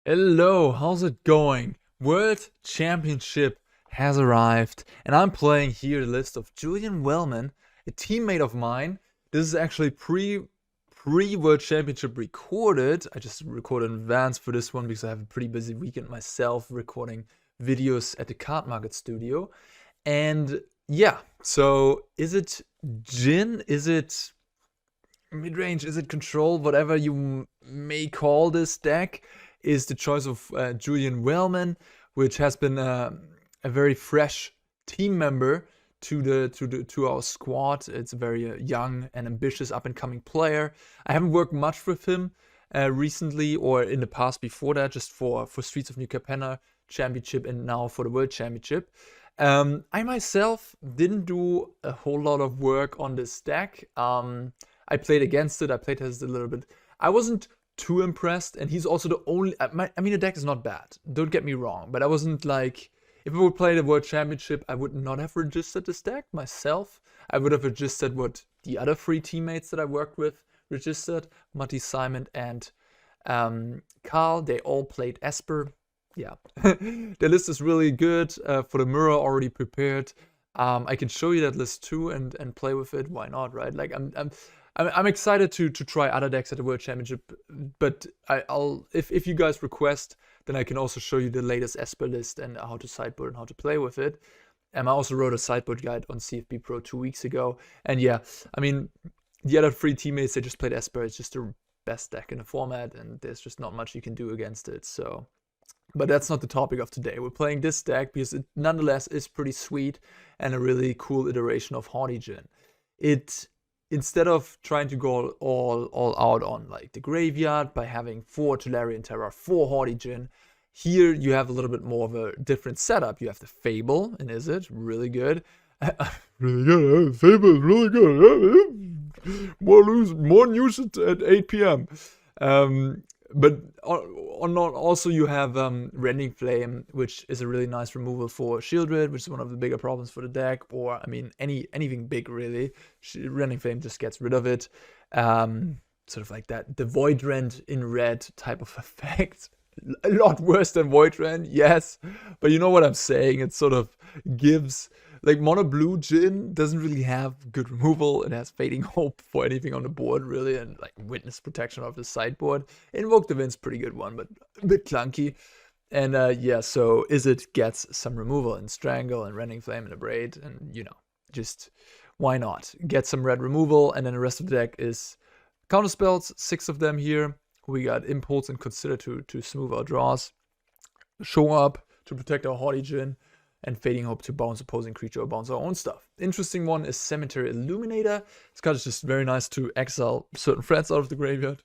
Hello, how's it going? World Championship has arrived, and I'm playing here the list of Julian Wellman, a teammate of mine. This is actually pre-World Championship recorded. I just recorded in advance for this one because I have a pretty busy weekend myself recording videos at the Card Market Studio. And yeah, so is it Djinn? Is it midrange? Is it control? Whatever you may call this deck is the choice of Julian Wellman, which has been a very fresh team member to our squad. It's a very young and ambitious up and coming player. I haven't worked much with him recently or in the past before that, just for Streets of New Capenna Championship and now for the World Championship. I myself didn't do a whole lot of work on this deck. I played against it. I played tested a little bit. I wasn't too impressed, and he's also the only. I mean, the deck is not bad. Don't get me wrong, but I wasn't like, if I would play the World Championship, I would not have registered this deck myself. I would have registered what the other three teammates that I worked with registered: Matti, Simon, and Carl. They all played Esper. Yeah, the list is really good. For the mirror, already prepared. I can show you that list too and play with it. Why not, right? Like I'm excited to try other decks at the World Championship, but I'll if you guys request, then I can also show you the latest Esper list and how to sideboard and how to play with it. I also wrote a sideboard guide on CFB Pro 2 weeks ago, and yeah, I mean, the other three teammates, they just played Esper. It's just the best deck in the format, and there's just not much you can do against it. So, but that's not the topic of today. We're playing this deck because it nonetheless is pretty sweet and a really cool iteration of Haughty Djinn. Instead of trying to go all out on like the graveyard by having 4 Tolarian Terror, 4 Haughty Djinn, here you have a little bit more of a different setup. You have the Fable in Izzet, really good. Really good. Fable is really good. More news at 8 p.m. But also you have Rending Flame, which is a really nice removal for Shieldred, which is one of the bigger problems for the deck. Or I mean, anything big really. Rending Flame just gets rid of it. Sort of like that, the Void Rend in red type of effect. A lot worse than Void Rend, yes. But you know what I'm saying. It sort of gives, like, mono blue Djinn doesn't really have good removal. It has Fading Hope for anything on the board, really, and like Witness Protection of the sideboard. Invoke the Winds, pretty good one, but a bit clunky. And yeah, so Izzet gets some removal in Strangle and Rending Flame and Abrade, and you know, just why not? Get some red removal, and then the rest of the deck is counter spells, 6 of them here. We got Impulse and Consider to smooth our draws. Show Up to protect our Haughty Djinn. And Fading Hope to bounce opposing creature or bounce our own stuff. Interesting one is Cemetery Illuminator. This card is just very nice to exile certain threats out of the graveyard,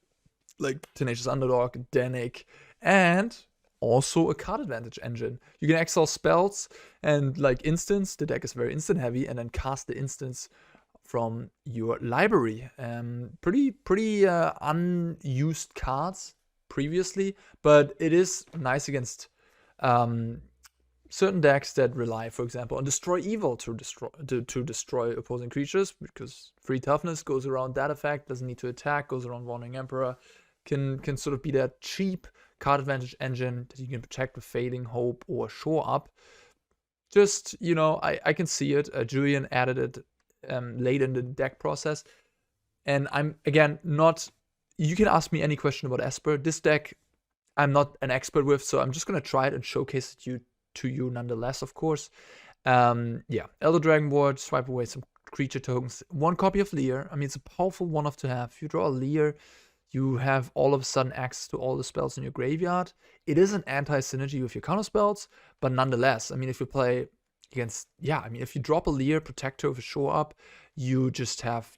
like Tenacious Underdog, Danik, and also a card advantage engine. You can exile spells and like instants. The deck is very instant heavy, and then cast the instants from your library. Pretty unused cards previously, but it is nice against certain decks that rely, for example, on Destroy Evil to destroy opposing creatures, because 3 toughness goes around that effect, doesn't need to attack, goes around Wandering Emperor, can sort of be that cheap card advantage engine that you can protect with Fading Hope or Shore Up. Just, you know, I can see it. Julian added it late in the deck process. And I'm, again, not... You can ask me any question about Esper. This deck, I'm not an expert with, so I'm just going to try it and showcase it to you nonetheless, of course. Yeah, Elder Dragon Ward, swipe away some creature tokens. 1 copy of Lier. I mean, it's a powerful one of to have. If you draw a Lier, you have all of a sudden access to all the spells in your graveyard. It is an anti-synergy with your counter spells, but nonetheless, I mean, if you play against, yeah, I mean, if you drop a Lier Protector with a Show Up, you just have,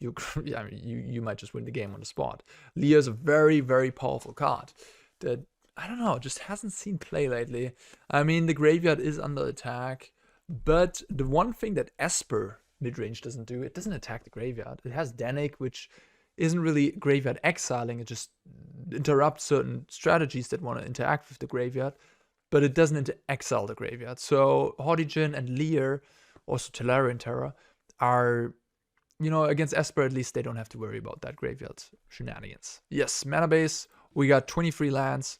I mean, you might just win the game on the spot. Lier is a very, very powerful card that, I don't know, just hasn't seen play lately. I mean, the graveyard is under attack, but the one thing that Esper midrange doesn't do, it doesn't attack the graveyard. It has Danik, which isn't really graveyard exiling. It just interrupts certain strategies that want to interact with the graveyard, but it doesn't exile the graveyard. So Haughty Djinn and Lier, also Tolarian Terror, are, you know, against Esper at least they don't have to worry about that graveyard shenanigans. Yes, mana base, we got 23 lands.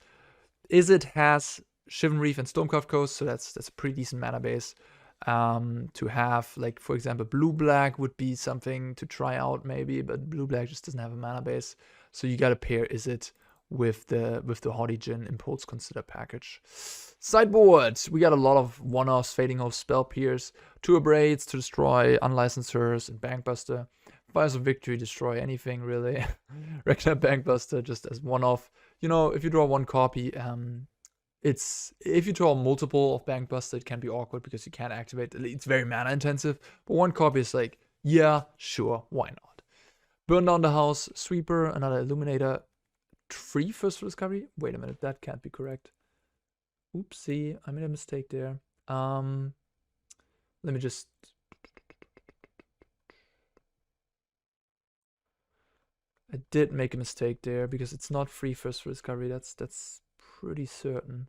Izzet has Shivan Reef and Stormcarved Coast, so that's a pretty decent mana base. To have, like, for example, blue-black would be something to try out maybe, but blue-black just doesn't have a mana base. So you gotta pair Izzet with the Haughty Djinn Impulse Consider package. Sideboard, we got a lot of one-offs, Fading Oath, Spell Pierce, 2 Abrades to destroy Unlicensors and Bankbuster. Fires of Victory, destroy anything really. Reckoner Bankbuster just as one-off. You know, if you draw 1 copy, if you draw multiple of Bankbuster, it can be awkward because you can't activate. It's very mana intensive, but 1 copy is like, yeah, sure, why not? Burn down the house, Sweeper, another Illuminator, 3 first discovery. Wait a minute, that can't be correct. Oopsie, I made a mistake there. Let me just. I did make a mistake there because it's not 3 first discovery. That's pretty certain.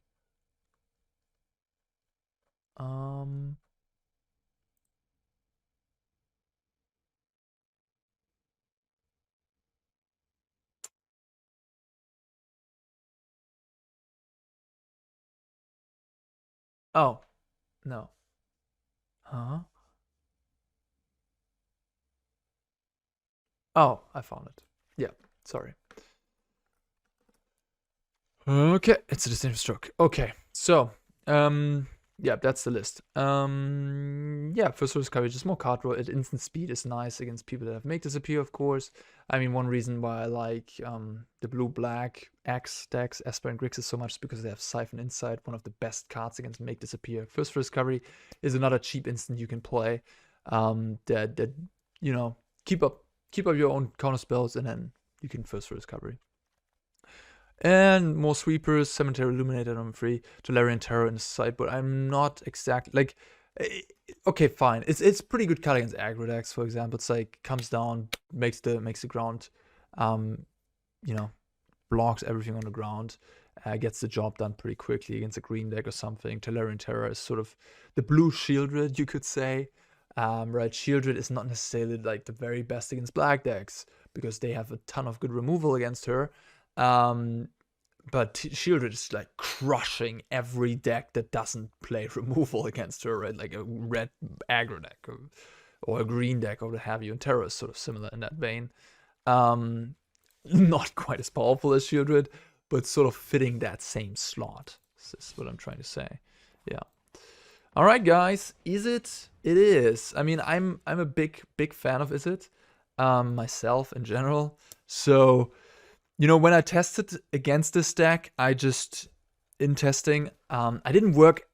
Oh, no. Huh? Oh, I found it. Yeah, sorry. Okay, it's a Disdainful Stroke. Okay, so, yeah, that's the list. Yeah, first discovery, just more card draw. At instant speed is nice against people that have Make Disappear, of course. I mean, one reason why I like the blue-black X decks, Esper and Grixis, so much is because they have Siphon Insight, one of the best cards against Make Disappear. First discovery is another cheap instant you can play. That you know, keep up your own counter spells, and then you can first discovery. And more sweepers, Cemetery Illuminator number 3, Tolarian Terror in the sideboard. I'm not exactly like, okay, fine. It's pretty good card against aggro decks, for example. It's like comes down, makes the ground, you know, blocks everything on the ground, gets the job done pretty quickly against a green deck or something. Tolarian Terror is sort of the blue Shieldred, you could say. Right, Shieldred is not necessarily like the very best against black decks because they have a ton of good removal against her. But Shieldred is like crushing every deck that doesn't play removal against her, right? Like a red aggro deck or a green deck or what have you. And Terror is sort of similar in that vein. Not quite as powerful as Shieldred, but sort of fitting that same slot. This is what I'm trying to say. Yeah. All right, guys. Izzet? It is. I mean, I'm a big fan of Izzet, myself in general. So, you know, when I tested against this deck, in testing, I didn't work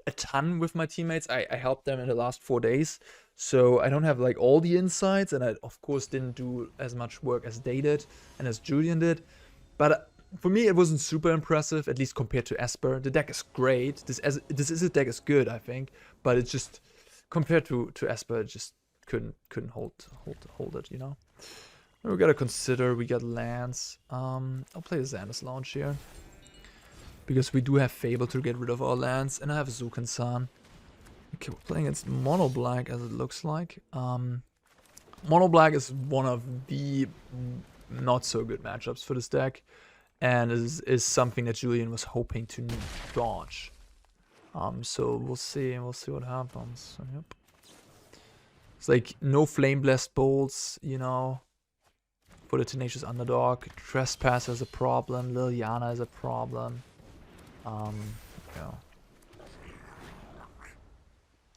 a ton with my teammates. I helped them in the last 4 days. So I don't have like all the insights, and I of course didn't do as much work as they did and as Julian did. But for me, it wasn't super impressive, at least compared to Esper. The deck is great. This Izzet deck is good, I think, but it's just compared to Esper, it just couldn't hold it, you know. We gotta consider, we got lands. I'll play the Xander's Lounge here. Because we do have Fable to get rid of our lands, and I have Sokenzan. Okay, we're playing against Mono Black, as it looks like. Mono Black is one of the not so good matchups for this deck, and is something that Julian was hoping to dodge. So we'll see what happens. Yep. It's like no Flame Blessed Bolts, you know. For the Tenacious Underdog, Trespass is a problem, Liliana is a problem. Yeah.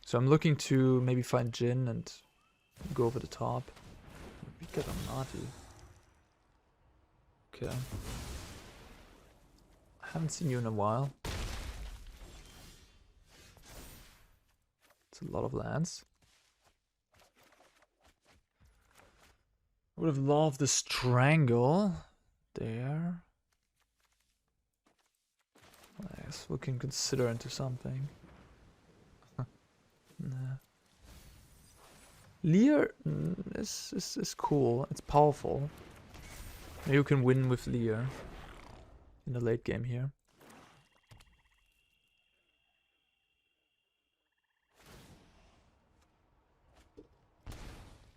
So I'm looking to maybe find Djinn and go over the top. We got a Nati. Okay. I haven't seen you in a while. It's a lot of lands. Would have loved the Strangle there. I guess we can consider into something. Nah. Lier is cool. It's powerful. Maybe you can win with Lier in the late game here.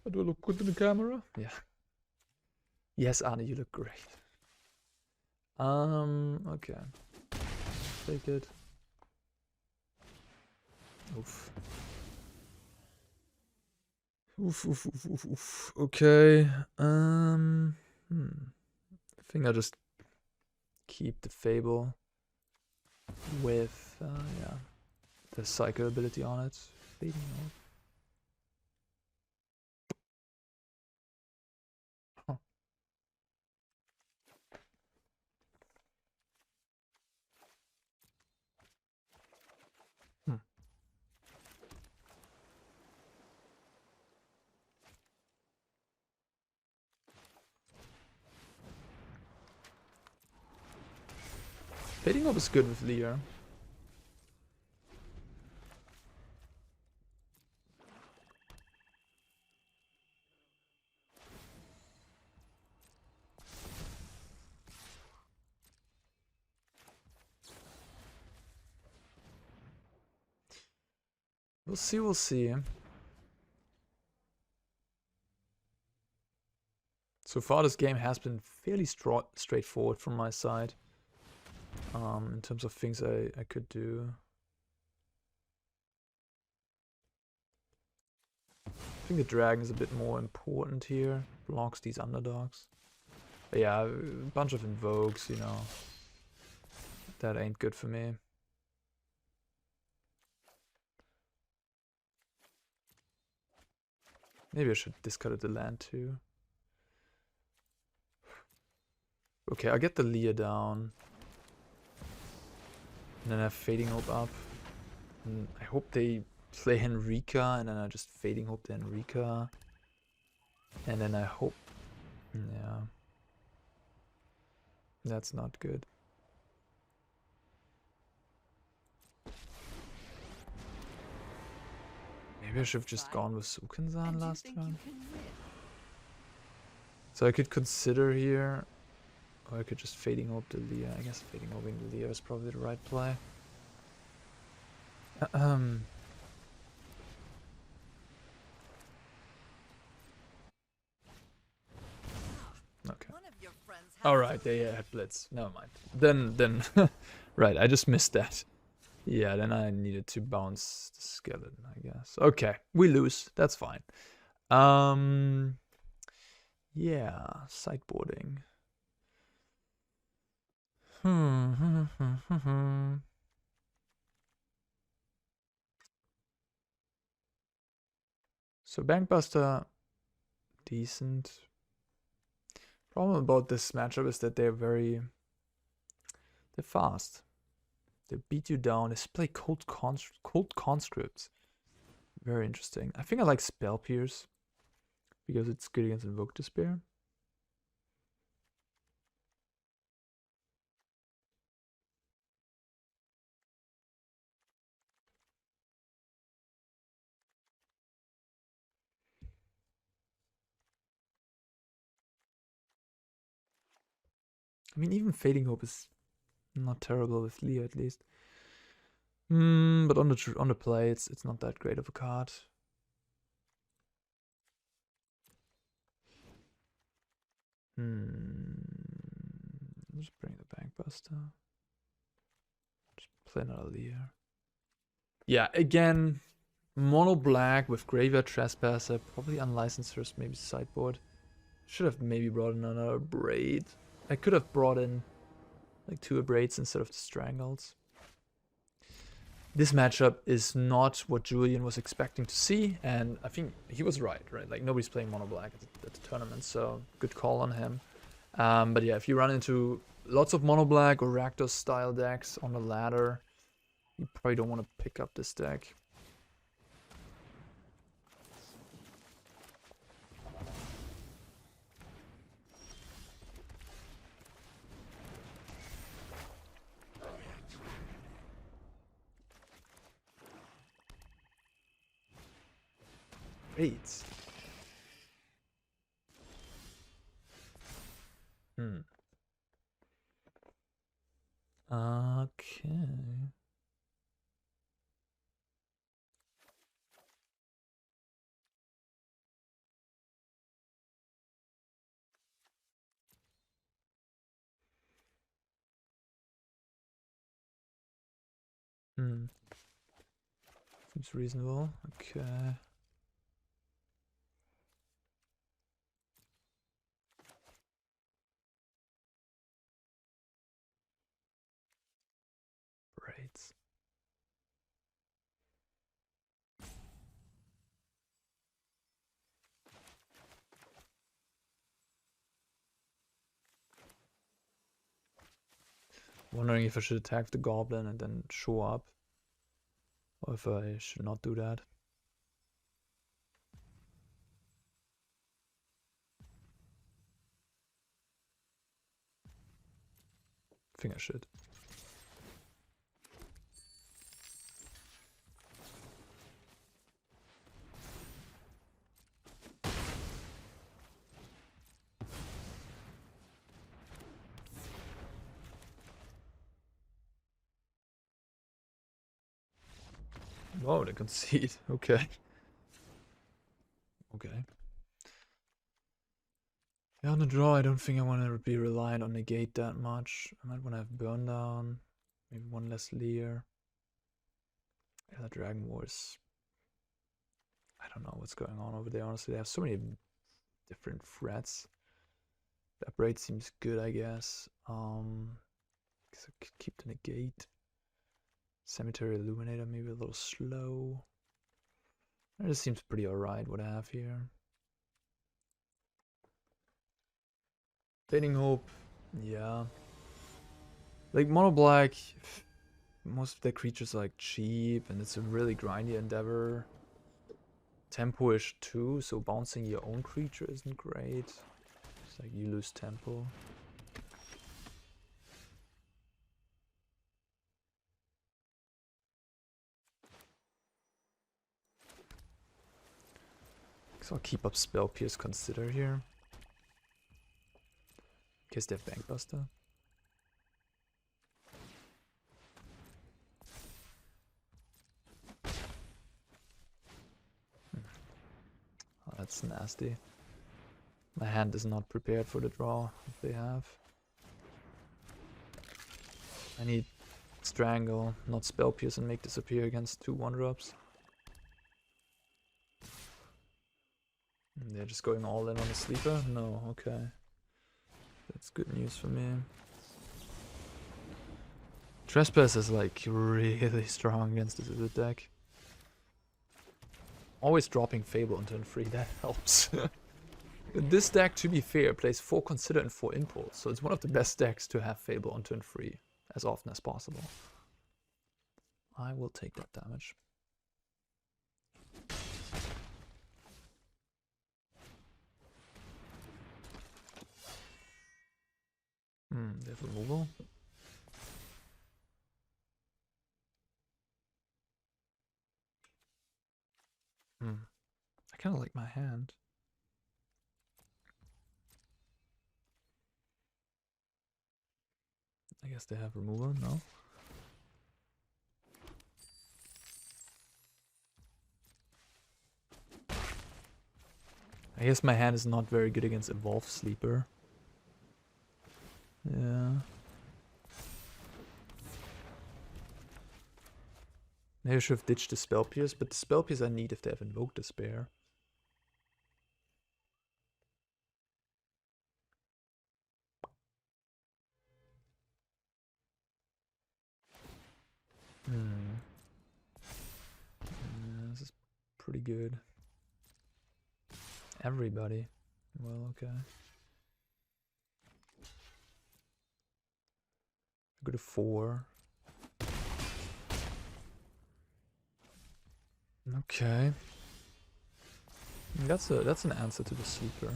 Do I look good in the camera? Yeah. Yes, Arne, you look great. Okay. take it. Oof. Oof, oof, oof, oof, oof. Okay. I think I'll just keep the Fable with, yeah, the Psycho ability on it. Fading out. Huh. Fading up is good with Lier. We'll see, we'll see. So far this game has been fairly straightforward from my side. In terms of things I could do. I think the dragon is a bit more important here. Blocks these underdogs. But yeah, a bunch of invokes, you know. That ain't good for me. Maybe I should discard the land too. Okay, I'll get the Lier down. And then I have Fading Hope up. And I hope they play Henrika, and then I just Fading Hope the Henrika. And then I hope... yeah. That's not good. Maybe I should have just gone with Sokenzan last time. So I could consider here, or I could just Fading Hope the Lier. I guess Fading Hoping the Lier is probably the right play. Okay. Alright, they had Blitz. Never mind. Then, right, I just missed that. Yeah, then I needed to bounce the skeleton, I guess. Okay, we lose. That's fine. Yeah, sideboarding. So Bankbuster, decent. Problem about this matchup is that they're fast. They beat you down. They play cold conscripts. Very interesting. I think I like Spell Pierce because it's good against Invoke Despair. I mean, even Fading Hope is not terrible with Lier at least. But on the play, it's not that great of a card. Just bring the Bankbuster. Just play another Lier. Yeah, again, mono black with Graveyard Trespasser, probably unlicensed first, maybe sideboard. Should have maybe brought in another Abrade. I could have brought in like 2 Abrades instead of the Strangles. This matchup is not what Julian was expecting to see, and I think he was right? Like, nobody's playing mono black at the tournament, so good call on him. But yeah, if you run into lots of mono black or Rakdos style decks on the ladder, you probably don't want to pick up this deck. Great. Okay. Seems reasonable. Okay. Braids. Wondering if I should attack the goblin and then show up, or if I should not do that. I think I should. Oh, they concede. Okay. Okay. Yeah, on the draw, I don't think I want to be reliant on Negate that much. I might want to have Burn Down. Maybe one less Lier. Yeah, the Dragon Wars. I don't know what's going on over there, honestly. They have so many different threats. The Abrade seems good, I guess. Guess I could keep the Negate. Cemetery Illuminator, maybe a little slow. It just seems pretty alright what I have here. Fading Hope, yeah. Like mono black, most of their creatures are like cheap, and it's a really grindy endeavor. Tempo-ish too, so bouncing your own creature isn't great. It's like you lose tempo. So I'll keep up Spell Pierce Consider here. In case they have Bankbuster. Oh, that's nasty. My hand is not prepared for the draw if they have. I need Strangle, not Spell Pierce, and make disappear against 2 1-drops. They're just going all in on the sleeper? No, okay. That's good news for me. Trespass is like really strong against this Izzet deck. Always dropping Fable on turn 3, that helps. This deck, to be fair, plays 4 Consider and 4 Impulse, so it's one of the best decks to have Fable on turn 3 as often as possible. I will take that damage. They have removal. I kind of like my hand. I guess they have removal, no? I guess my hand is not very good against Evolve Sleeper. Yeah. Maybe I should have ditched the Spell Pierce, but the Spell Pierce I need if they have Invoke Despair. This is pretty good. Everybody. Well, okay. Go to 4. Okay. That's an answer to the sleeper.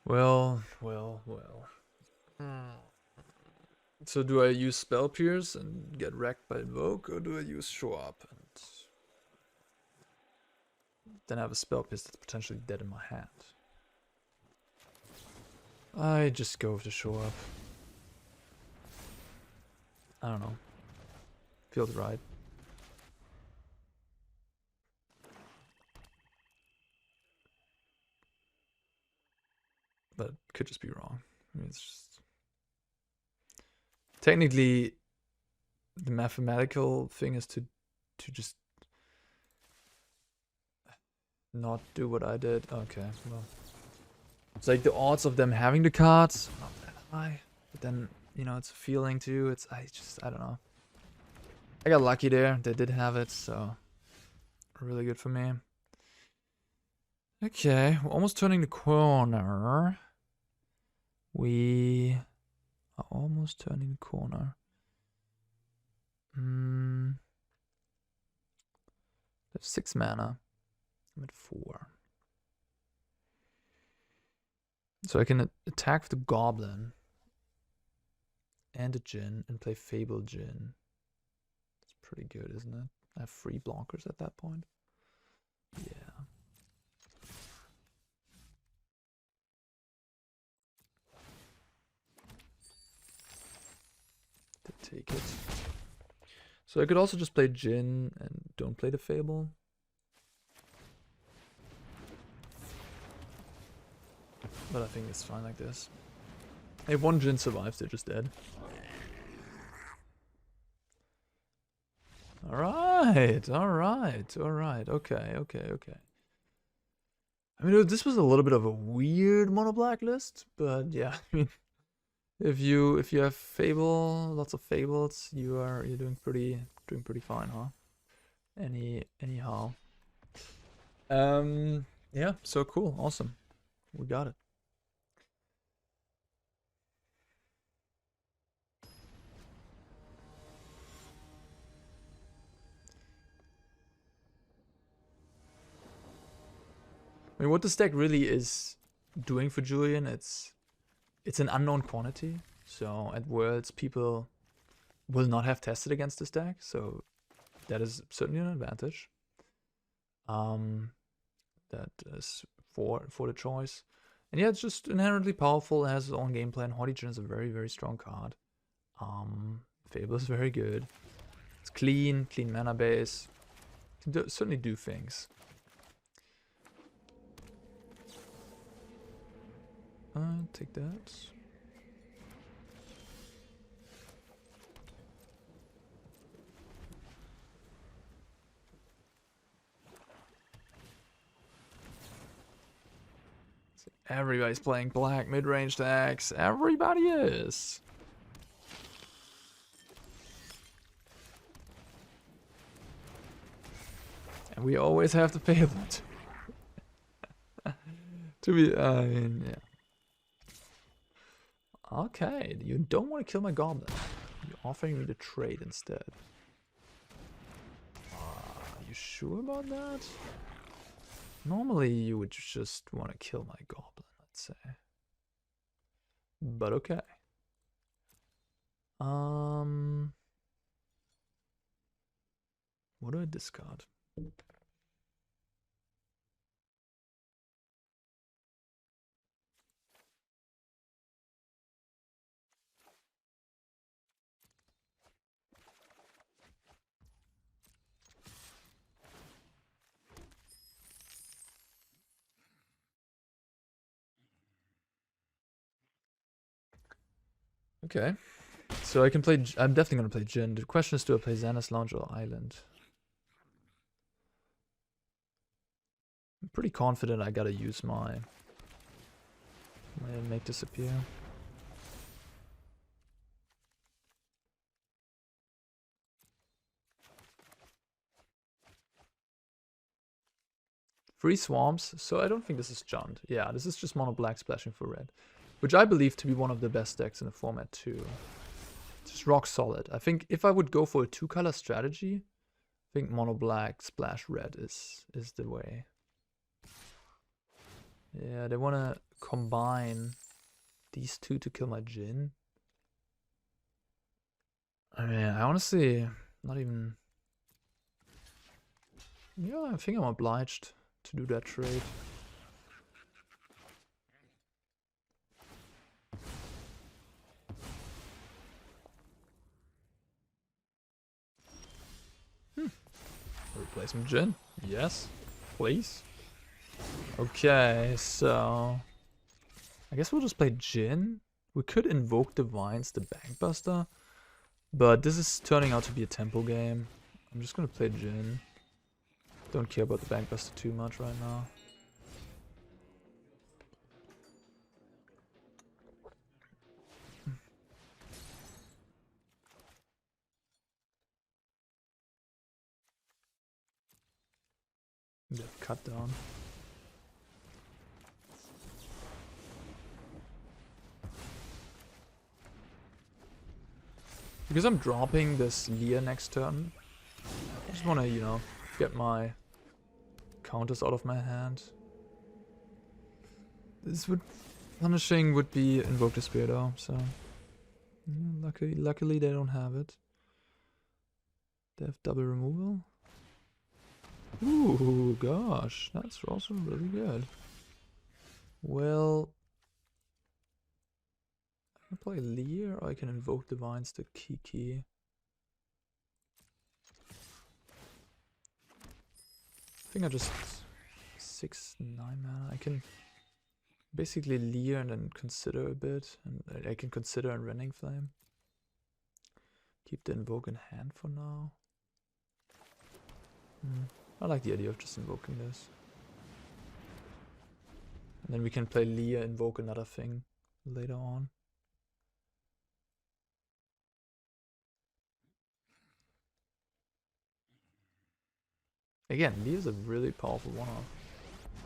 Well. So do I use Spell Pierce and get wrecked by Invoke, or do I use Show Up and then I have a spell piece that's potentially dead in my hand. I just go with the show up. I don't know. Feels right. But could just be wrong. I mean, it's just technically the mathematical thing is to just not do what I did. Okay, well, it's like the odds of them having the cards not that high, but then you know it's a feeling too. It's I don't know. I got lucky there. They did have it, so really good for me. Okay, we're almost turning the corner. We are almost turning the corner. There's 6 mana. I'm at 4. So I can attack the Goblin and a Djinn and play Fable Djinn. It's pretty good, isn't it? I have 3 blockers at that point. Yeah. Take it. So I could also just play Djinn and don't play the Fable. But I think it's fine like this. If one Djinn survives, they're just dead. Alright, alright, alright. Okay. I mean, this was a little bit of a weird mono black list, but yeah, I mean, if you have Fable, lots of Fables, you're doing pretty fine, huh? Anyhow. Yeah, so cool, awesome. We got it. I mean, what this deck really is doing for Julian, it's an unknown quantity. So at Worlds, people will not have tested against this deck, so that is certainly an advantage. That is for the choice. And yeah, it's just inherently powerful. It has its own game plan. Haughty Djinn is a very strong card. Fable is very good. It's clean mana base. Can certainly do things. Take that. Everybody's playing black mid-range decks. Everybody is. And we always have to pay it. To be, I mean, yeah. Okay, you don't want to kill my goblin. You're offering me to trade instead. Are you sure about that? Normally you would just want to kill my goblin, let's say. But okay. What do I discard? Okay, so I can play. I'm definitely gonna play Djinn. The question is, do I play Xander's Lounge or Island? I'm pretty confident I gotta use my make disappear. Free swamps, so I don't think this is Junt. Yeah, this is just mono black splashing for red, which I believe to be one of the best decks in the format too. It's just rock solid. I think if I would go for a 2-color strategy, I think mono black splash red is the way. Yeah, they want to combine these two to kill my Djinn. I mean, I honestly not even. Yeah, I think I'm obliged to do that trade. Replacement Djinn? Yes, please. Okay, so I guess we'll just play Djinn. We could Invoke the Winds, the Bankbuster, but this is turning out to be a tempo game. I'm just gonna play Djinn. Don't care about the Bankbuster too much right now. Cut down. Because I'm dropping this Lier next turn, I just want to, you know, get my counters out of my hand. This would... punishing would be Invoke the Spirit though, so... luckily they don't have it. They have double removal. Ooh, gosh, that's also really good. Well, I can play Lier, or I can Invoke the Winds to Kiki. I think I just 6/9 mana. I can basically Lier and then consider a bit, and I can consider a Rending Flame. Keep the Invoke in hand for now. I like the idea of just invoking this. And then we can play Lier, invoke another thing later on. Again, Lier's a really powerful one-off.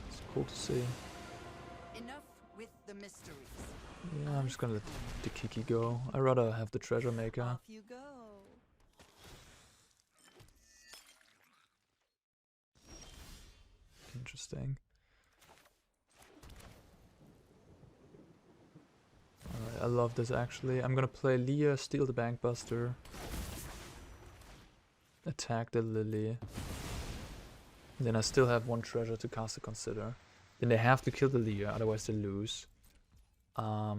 It's cool to see. Enough with the mysteries. Yeah, I'm just gonna let the Kiki go. I'd rather have the Treasure Maker. Off you go. Interesting. Alright, I love this actually. I'm gonna play Lier, steal the Bankbuster. Attack the Lily. Then I still have one treasure to cast a Consider. Then they have to kill the Lier, otherwise they lose. I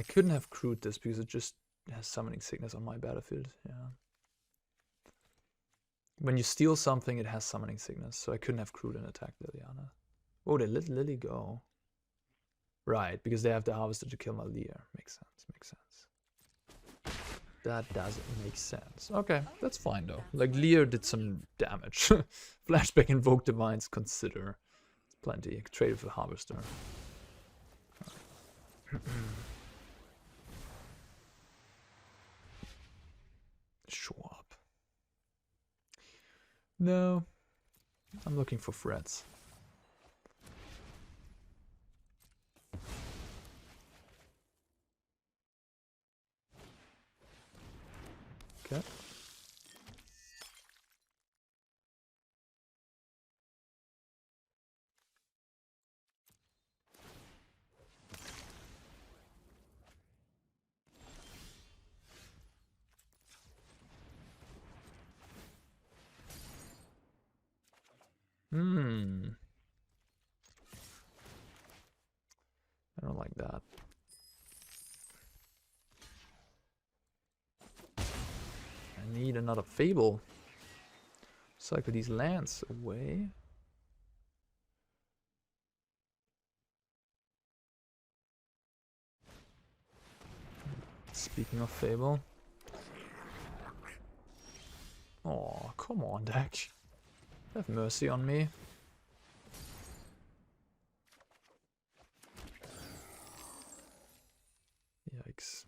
couldn't have crewed this because it just has Summoning Sickness on my battlefield. Yeah. When you steal something, it has Summoning Sickness, so I couldn't have crewed and attacked Liliana. Oh, they let Lily go. Right, because they have the Harvester to kill my Lier. Makes sense, makes sense. That doesn't make sense. Okay, that's fine though. Like, Lier did some damage. Flashback, Invoke the Winds, consider. Plenty. Trade with the Harvester. Show up. No, I'm looking for threats. Okay. I don't like that. I need another Fable. Cycle these lands away. Speaking of Fable. Oh, come on, deck. Have mercy on me. Yikes.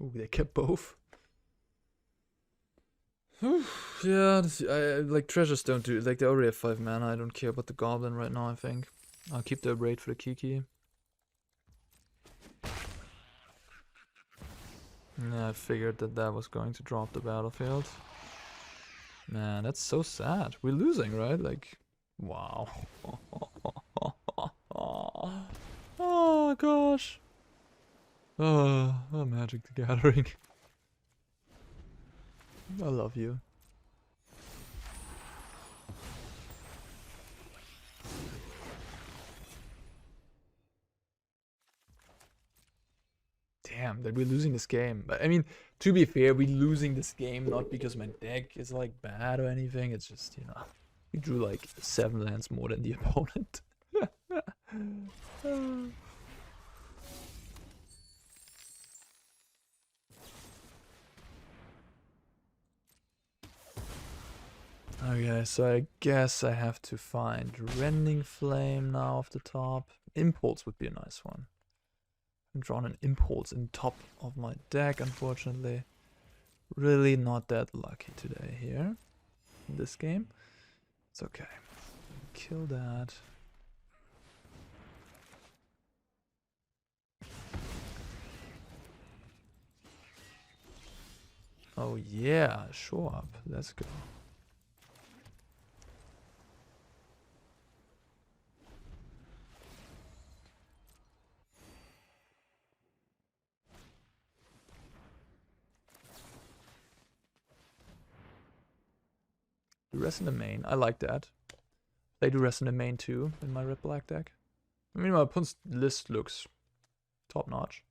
Ooh, they kept both. Yeah, like treasures don't do, like they already have 5 mana. I don't care about the goblin right now, I think. I'll keep the Abrade for the Kiki. Yeah, I figured that that was going to drop the battlefield. Man, that's so sad. We're losing, right? Like, wow. my gosh. Oh, Magic the Gathering. I love you. Damn, that we're losing this game. But I mean, to be fair, we're losing this game not because my deck is like bad or anything. It's just, you know, we drew like 7 lands more than the opponent. Okay, so I guess I have to find Rending Flame now off the top. Impulse would be a nice one. I've drawn an Impulse in top of my deck, unfortunately. Really not that lucky today here in this game. It's okay. Kill that. Oh yeah, show up. Let's go. Rest in the main. I like that. They do rest in the main too in my red black deck. I mean, my opponent's list looks top notch.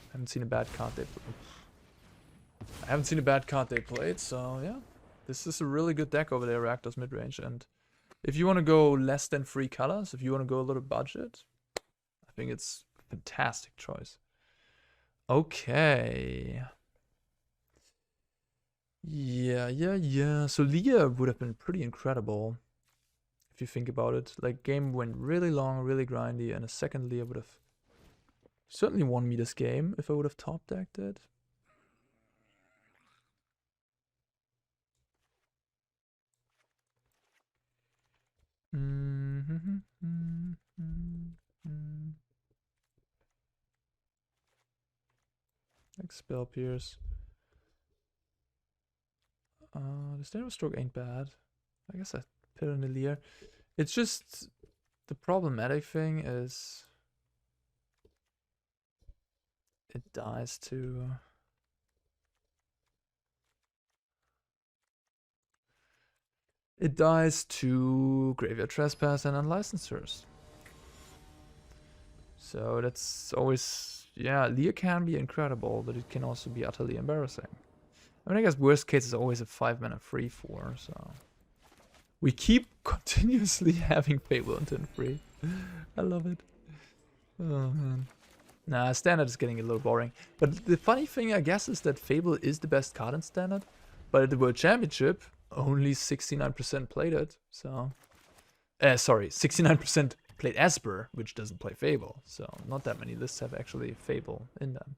I haven't seen a bad card they played, so yeah. This is a really good deck over there, Rakdos midrange. And if you want to go less than 3 colors, if you want to go a little budget, I think it's a fantastic choice. Okay. Yeah. So Lier would have been pretty incredible if you think about it. Like, game went really long, really grindy, and a second Lier would have certainly won me this game if I would have top decked it. Like Spell Pierce. Disdainful Stroke ain't bad. I guess I put in the Lier. It's just the problematic thing is it dies to Graveyard Trespass and Unlicensors. So that's always, yeah, Lier can be incredible, but it can also be utterly embarrassing. I mean, I guess worst case is always a 5-mana 3/4, so we keep continuously having Fable on turn 3. I love it. Oh man. Nah, Standard is getting a little boring. But the funny thing, I guess, is that Fable is the best card in Standard. But at the World Championship, only 69% played it. So, sorry, 69% played Esper, which doesn't play Fable. So not that many lists have actually Fable in them.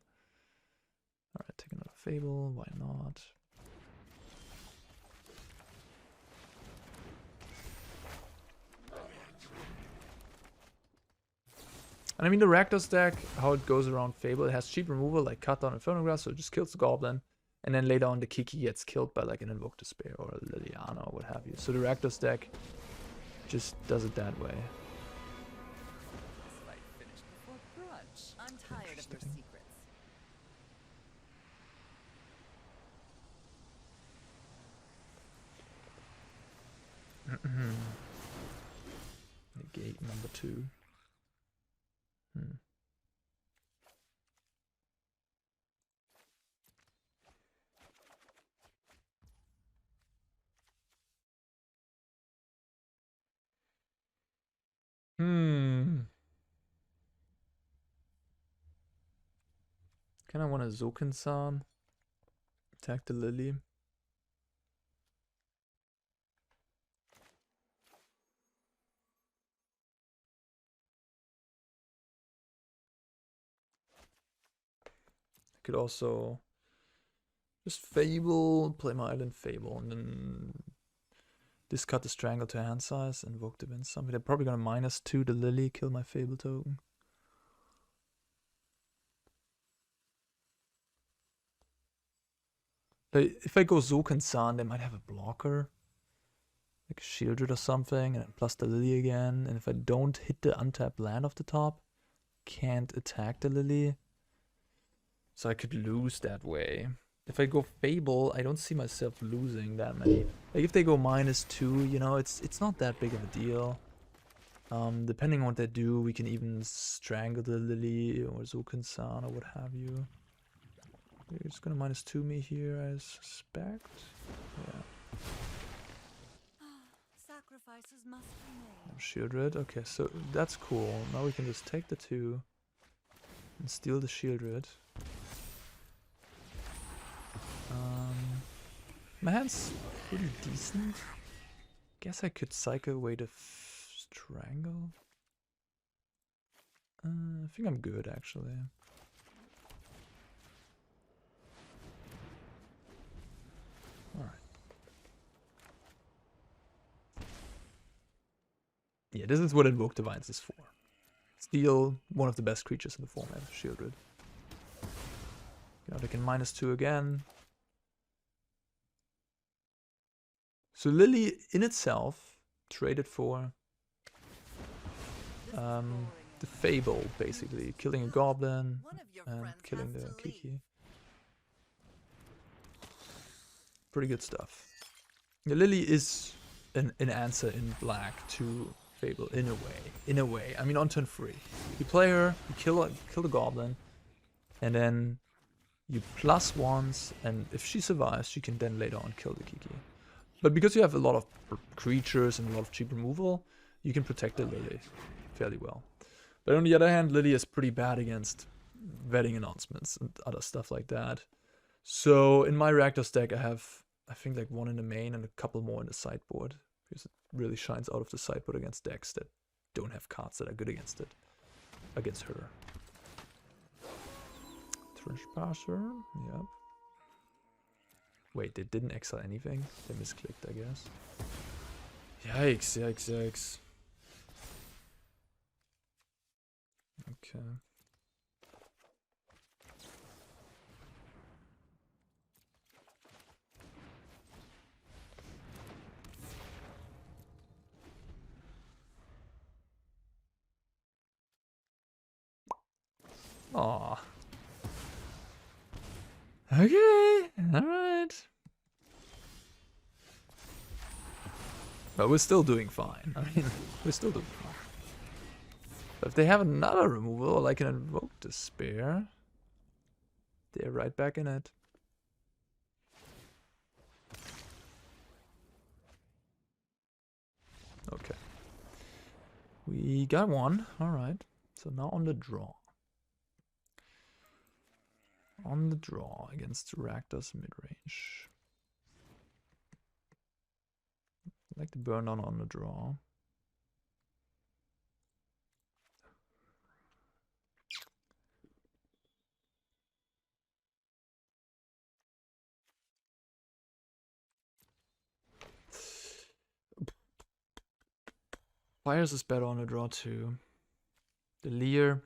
Alright, take another Fable, why not? And I mean, the Rakdos deck, how it goes around Fable, it has cheap removal like Cut Down Inferno Grass, so it just kills the Goblin. And then later on the Kiki gets killed by like an Invoke Despair or a Liliana or what have you. So the Rakdos deck just does it that way. I'm tired of your secrets. Negate number 2. Kinda want a Sokenzan. Attack the Lily. I could also just Fable, play my island Fable, and then discard the Strangle to hand size, Invoke the Winds. Something. They're probably gonna -2 the Lily, kill my Fable token. Like, if I go Sokenzan, they might have a blocker. Like Shieldred or something, and then plus the Lily again. And if I don't hit the untapped land off the top, can't attack the Lily. So I could lose that way. If I go Fable, I don't see myself losing that many. Like if they go -2, you know, it's not that big of a deal. Depending on what they do, we can even strangle the Lily or Sokenzan or what have you. They're just gonna -2 me here, I suspect. Yeah. Sacrifices must be made. Shield Red. Okay, so that's cool. Now we can just take the 2 and steal the Shield Red. My hand's pretty decent. Guess I could cycle away the Strangle. I think I'm good actually. Alright. Yeah, this is what Invoke the Winds is for. Steal one of the best creatures in the format, Shield Red. Now they can -2 again. So Lily in itself traded for the Fable, basically. Killing a goblin and killing the Kiki. Pretty good stuff. The Lily is an answer in black to Fable, in a way. In a way. I mean, on turn 3. You play her, you kill the goblin, and then you +1s, and if she survives, she can then later on kill the Kiki. But because you have a lot of creatures and a lot of cheap removal, you can protect the Lily fairly well. But on the other hand, Lily is pretty bad against wedding announcements and other stuff like that. So in my Rakdos deck, I have, I think, like 1 in the main and a couple more in the sideboard. Because it really shines out of the sideboard against decks that don't have cards that are good against it. Against her. Trespasser, yep. Wait, they didn't exile anything? They misclicked, I guess. Yikes, yikes, yikes. Okay. Aww. Okay, alright. But we're still doing fine. I mean, we're still doing fine. But if they have another removal, I can invoke Despair. They're right back in it. Okay. We got 1, alright. So now on the draw. On the draw against Rakdos midrange. I like to burn on the draw. Fires is better on the draw too. The Lier.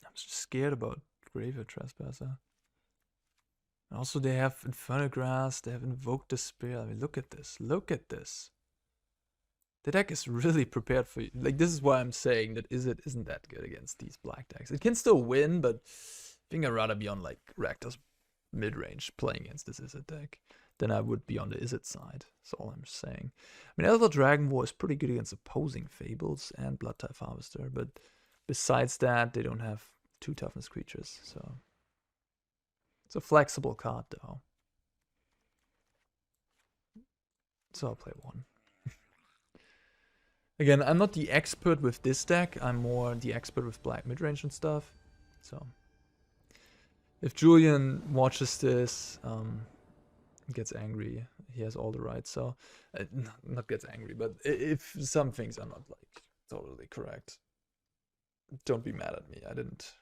I'm just scared about Graveyard Trespasser. And also they have Infernal Grass, they have Invoked Despair. I mean, look at this, look at this. The deck is really prepared for you. Like, this is why I'm saying that Izzet isn't that good against these black decks. It can still win, but I think I'd rather be on like Rakdos midrange playing against this Izzet deck than I would be on the Izzet side. That's all I'm saying. I mean, Elder Dragon War is pretty good against opposing Fables and Blood Type Harvester, but besides that, they don't have 2 toughness creatures, so it's a flexible card though. So I'll play 1. Again, I'm not the expert with this deck, I'm more the expert with black midrange and stuff. So if Julian watches this, gets angry, he has all the rights, so not gets angry, but if some things are not like totally correct, don't be mad at me. I didn't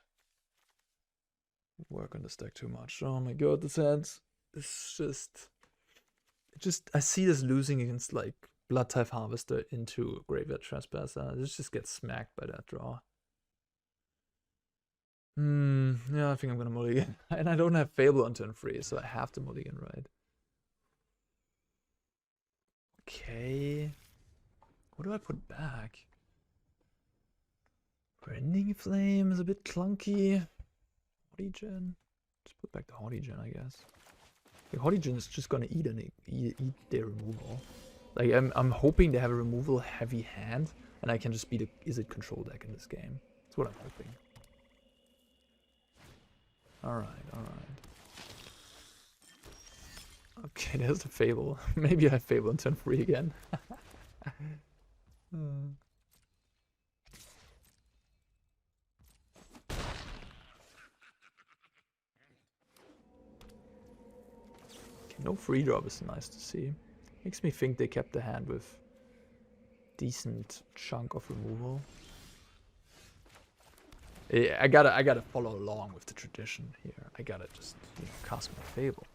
work on this deck too much. Oh my god, this hand is just I see this losing against like Blood Type Harvester into Graveyard Trespasser. This just gets smacked by that draw. Yeah, I think I'm gonna mulligan. And I don't have Fable on turn 3, so I have to mulligan, right? Okay. What do I put back? Rending Flame is a bit clunky. Haughty Djinn. Just put back the Haughty Djinn, I guess. The Haughty Djinn is just gonna eat their removal. Like I'm hoping they have a removal heavy hand, and I can just beat a Izzet control deck in this game. That's what I'm hoping. Alright, alright. Okay, there's the Fable. Maybe I have Fable on turn 3 again. No free drop is nice to see. Makes me think they kept the hand with decent chunk of removal. I gotta follow along with the tradition here. I gotta just, you know, cast my Fable.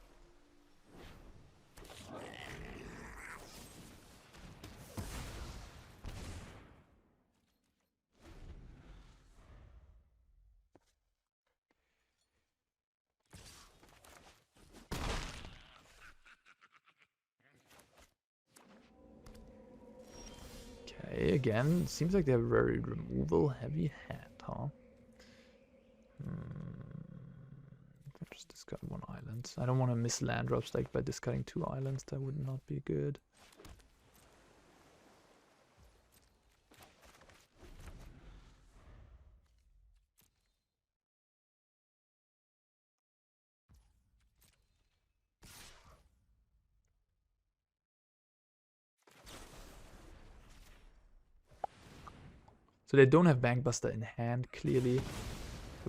Again, it seems like they have a very removal heavy hand, huh? Just discard one island. I don't want to miss land drops like by discarding 2 islands. That would not be good. So they don't have Bankbuster in hand, clearly. They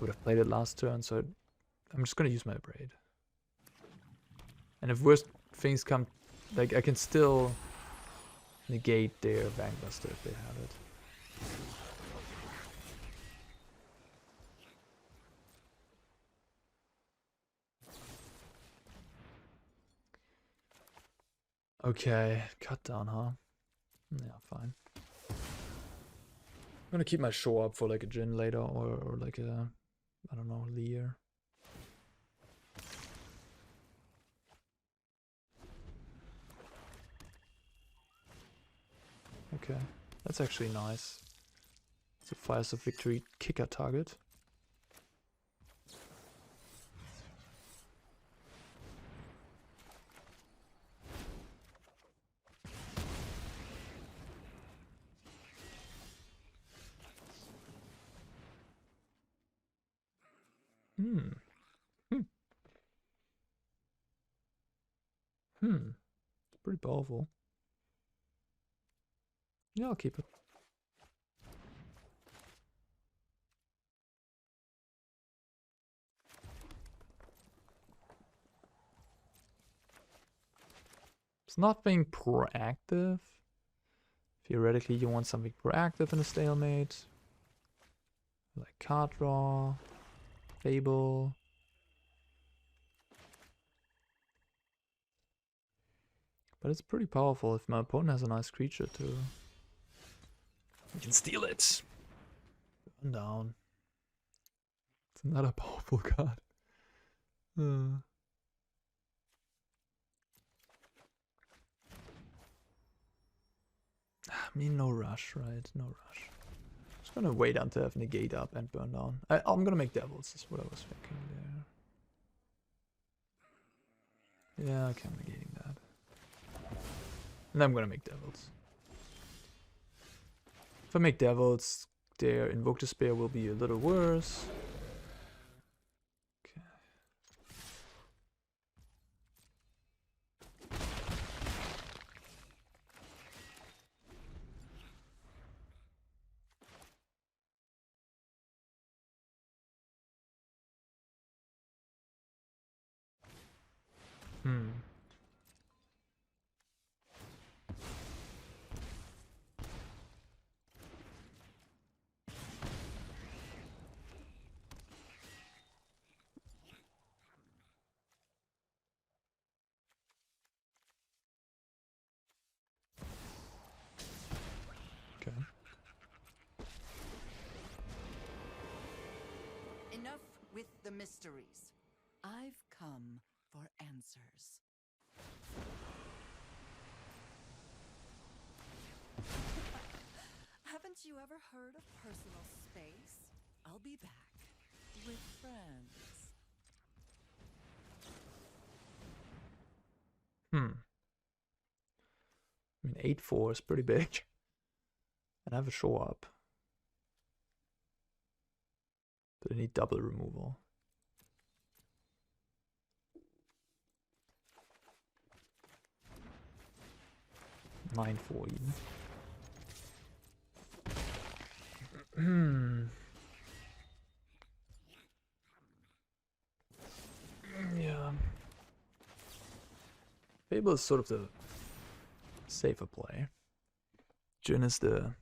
would have played it last turn, so I'm just gonna use my Abrade. And if worst things come, like I can still negate their Bankbuster if they have it. Okay, cut down, huh? Yeah, fine. I'm gonna keep my show up for like a Djinn later or like a, I don't know, Lier. Okay, that's actually nice. It's a Fires of Victory kicker target. It's pretty powerful. Yeah, I'll keep it. It's not being proactive. Theoretically, you want something proactive in a stalemate. Like card draw, Fable. But it's pretty powerful if my opponent has a nice creature too. You can steal it. Burn down. It's another powerful card. I mean, no rush, right? No rush. Just gonna wait until I have Negate up and burn down. I'm gonna make Devils, is what I was thinking there. Yeah, okay, I'm negating that. And I'm gonna make Devils. If I make Devils, their Invoke Despair will be a little worse. Okay. Okay. Enough with the mysteries. I've come for answers. Haven't you ever heard of personal space? I'll be back with friends. I mean, 8-4 is pretty big. And I have a show up. But I need double removal. Nine 4 even. Yeah. Fable is sort of the safer play. Djinn is the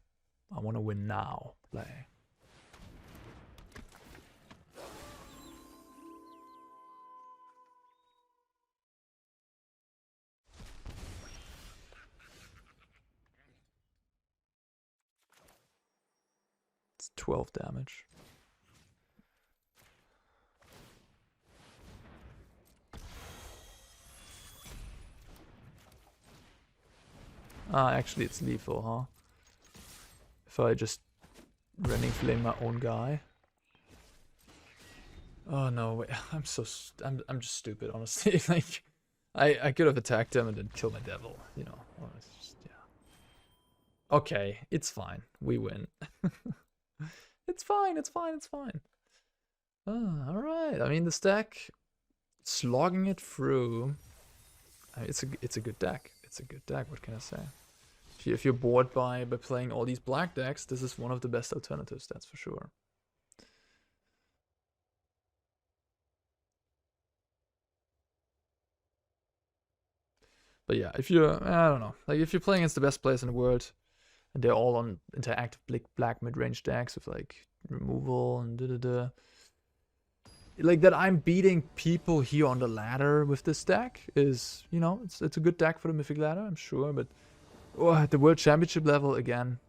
I want to win now play. It's 12 damage. Ah, actually it's lethal, huh? If I just Rending Flame my own guy. Oh no, wait, I'm just stupid, honestly. Like, I could have attacked him and then killed my devil, you know. Oh, it's just, yeah. Okay, it's fine. We win. It's fine, it's fine, it's fine. Alright, I mean the stack, slogging it through. It's a good deck. It's a good deck, what can I say? If you're bored by playing all these black decks, this is one of the best alternatives, that's for sure. But yeah, if you're, I don't know, like if you're playing against the best players in the world, and they're all on interactive black mid-range decks with like removal and da-da-da, like that I'm beating people here on the ladder with this deck is, you know, it's a good deck for the Mythic ladder, I'm sure, but at the World Championship level, again,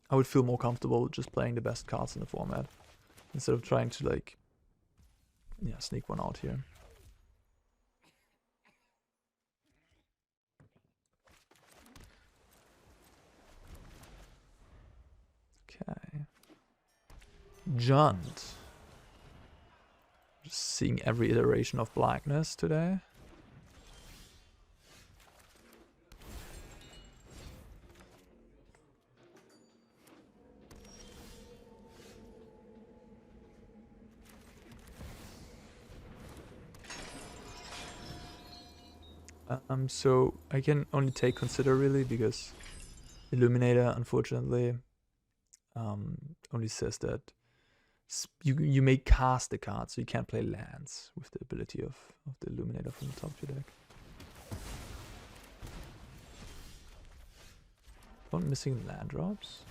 I would feel more comfortable just playing the best cards in the format instead of trying to, like, yeah, sneak one out here. Okay. Junt. Just seeing every iteration of blackness today. So I can only take Consider really because Illuminator, unfortunately, only says that you may cast the card, so you can't play lands with the ability of the Illuminator from the top of your deck. Not missing land drops.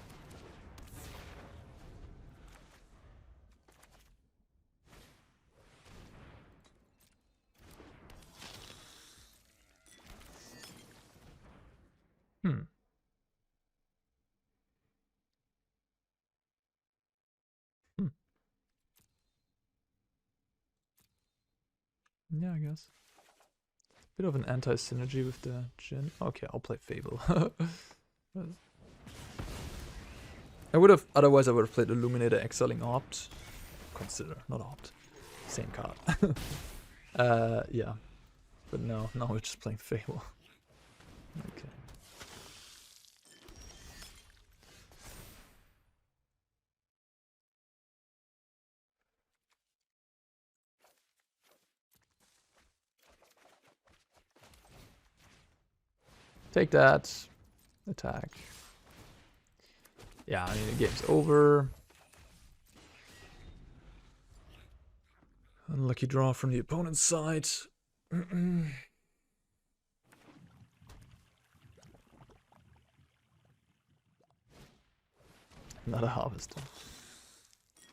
Yeah, I guess. Bit of an anti-synergy with the Djinn. Okay, I'll play Fable. Otherwise I would have played Illuminator exiling Opt. Consider, not Opt. Same card. Yeah. But no, now we're just playing Fable. Okay. Take that. Attack. Yeah, I mean, the game's over. Unlucky draw from the opponent's side. Not a harvester.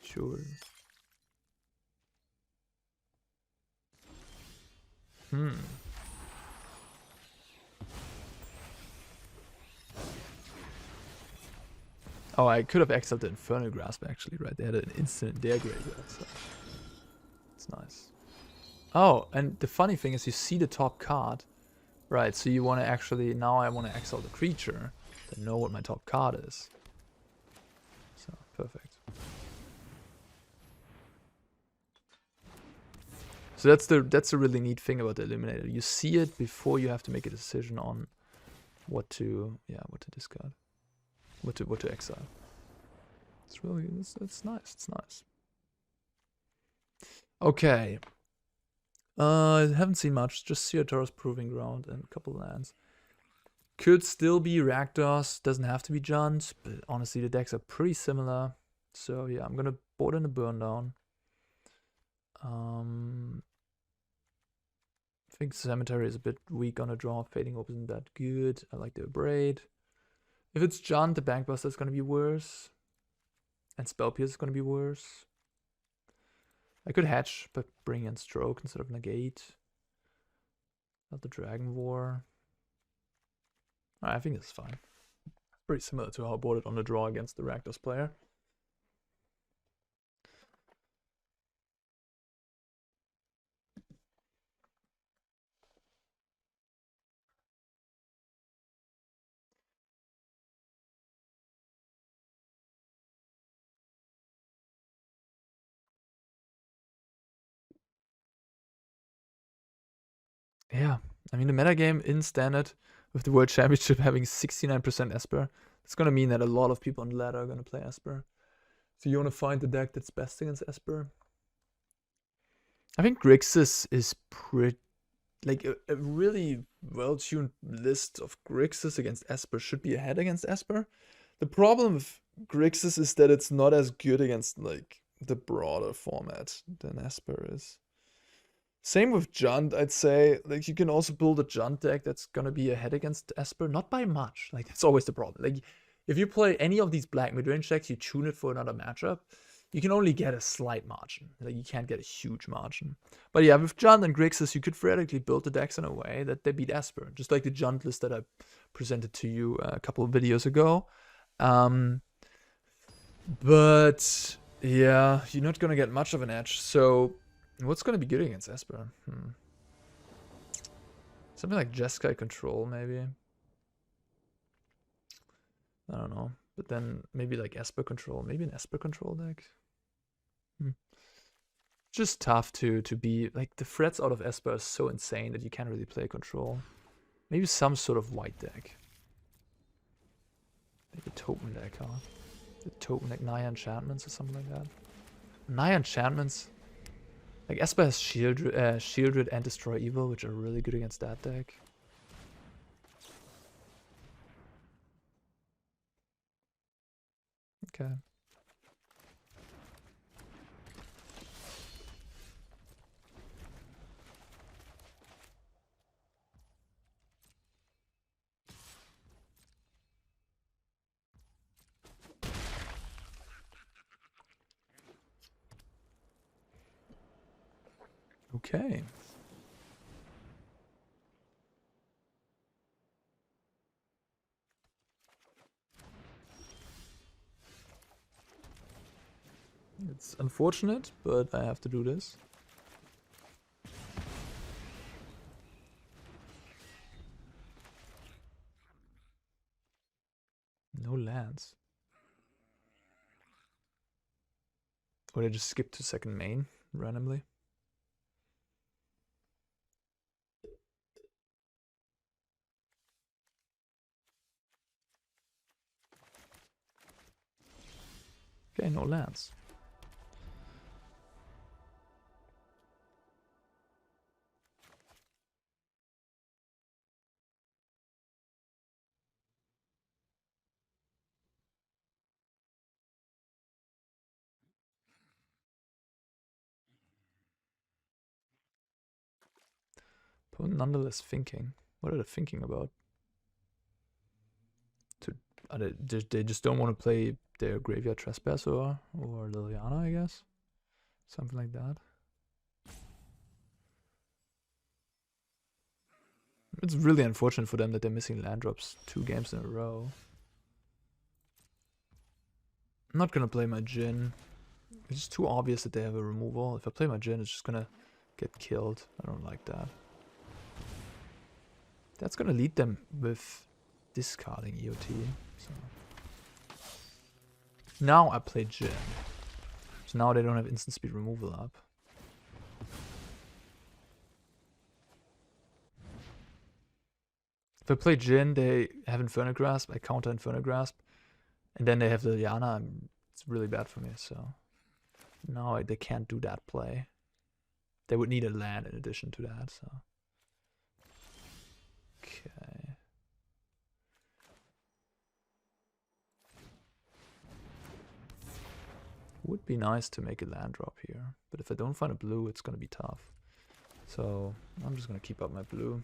Sure. Oh, I could have exiled the Infernal Grasp actually, right? They had an instant in their graveyard, so it's nice. Oh, and the funny thing is you see the top card, right? So you want to actually, now I want to exile the creature to know what my top card is. Perfect. So that's the really neat thing about the Illuminator. You see it before you have to make a decision on what to discard, what to exile. It's really it's nice. It's nice. Okay. I haven't seen much. Just Ceotaro's Proving Ground and a couple lands. Could still be Rakdos. Doesn't have to be Junt, but honestly the decks are pretty similar. So yeah, I'm gonna board in a burn down. I think Cemetery is a bit weak on a draw. Fading Hope isn't that good. I like the Abrade. If it's Junt, the Bankbuster is gonna be worse. And Spell Pierce is gonna be worse. I could hatch, but bring in Stroke instead of Negate. Not the Dragon War. I think it's fine. Pretty similar to how I boarded on the draw against the Rakdos player. Yeah, I mean the metagame in Standard with the World Championship having 69% Esper, it's gonna mean that a lot of people on the ladder are gonna play Esper. So you wanna find the deck that's best against Esper. I think Grixis is pretty, like a really well-tuned list of Grixis against Esper should be ahead against Esper. The problem with Grixis is that it's not as good against like the broader format than Esper is. Same with Junt, I'd say. Like you can also build a Junt deck that's gonna be ahead against Esper, not by much. Like that's always the problem. Like if you play any of these black midrange decks, you tune it for another matchup, you can only get a slight margin. Like you can't get a huge margin. But yeah, with Junt and Grixis, you could theoretically build the decks in a way that they beat Esper, just like the Junt list that I presented to you a couple of videos ago. But yeah, you're not gonna get much of an edge. So what's gonna be good against Esper? Something like Jeskai Control, maybe. I don't know. But then maybe like Esper Control. Maybe an Esper Control deck. Just tough to be... Like, the threats out of Esper are so insane that you can't really play Control. Maybe some sort of white deck. Maybe a token deck, huh? A token deck, Naya Enchantments or something like that. Naya Enchantments... Like, Esper has Shieldred and Destroy Evil, which are really good against that deck. Okay. Okay. It's unfortunate, but I have to do this. No lands. Or I just skip to second main randomly. Okay, no lands. But nonetheless thinking. What are they thinking about? They just don't want to play their Graveyard Trespasser or Liliana, I guess? Something like that. It's really unfortunate for them that they're missing land drops 2 games in a row. I'm not gonna play my Djinn. It's just too obvious that they have a removal. If I play my Djinn, it's just gonna get killed. I don't like that. That's gonna lead them with discarding EOT. So. Now I play Djinn. So now they don't have instant speed removal up. If I play Djinn, they have Infernal Grasp, I counter Infernal Grasp, and then they have the Yana, it's really bad for me, so... No, they can't do that play. They would need a land in addition to that, so... Okay... Would be nice to make a land drop here, but if I don't find a blue, it's gonna be tough. So I'm just gonna keep up my blue.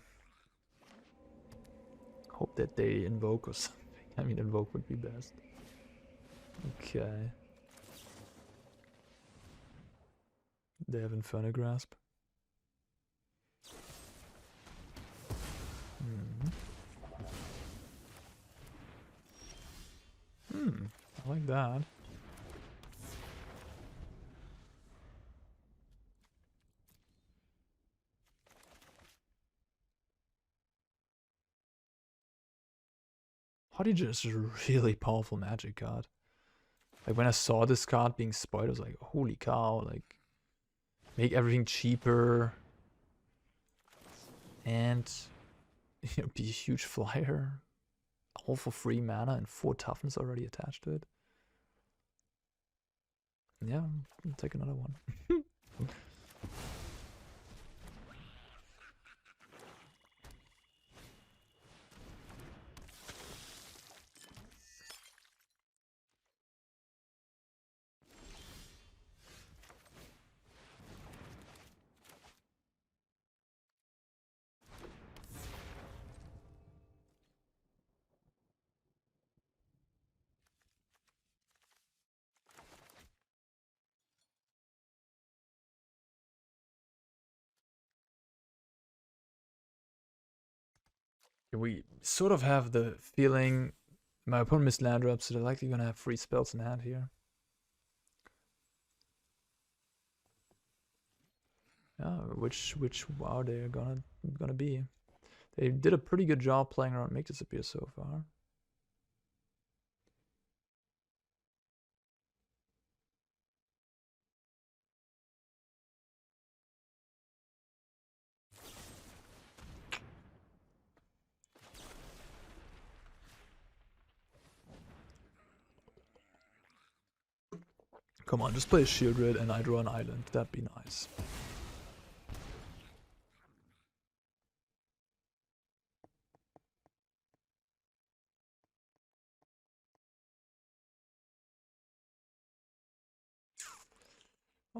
Hope that they invoke or something. I mean, invoke would be best. Okay. They have Infernal Grasp. I like that. Haughty Djinn is a really powerful magic card. Like when I saw this card being spoiled, I was like, holy cow, like make everything cheaper and be a huge flyer. All for 3 mana and 4 toughness already attached to it. Yeah, I'll take another one. We sort of have the feeling my opponent missed land drops, so they're likely gonna have 3 spells in hand here. Yeah, which wow they're gonna be. They did a pretty good job playing around Make Disappear so far. Come on, just play a Shieldred and I draw an island. That'd be nice.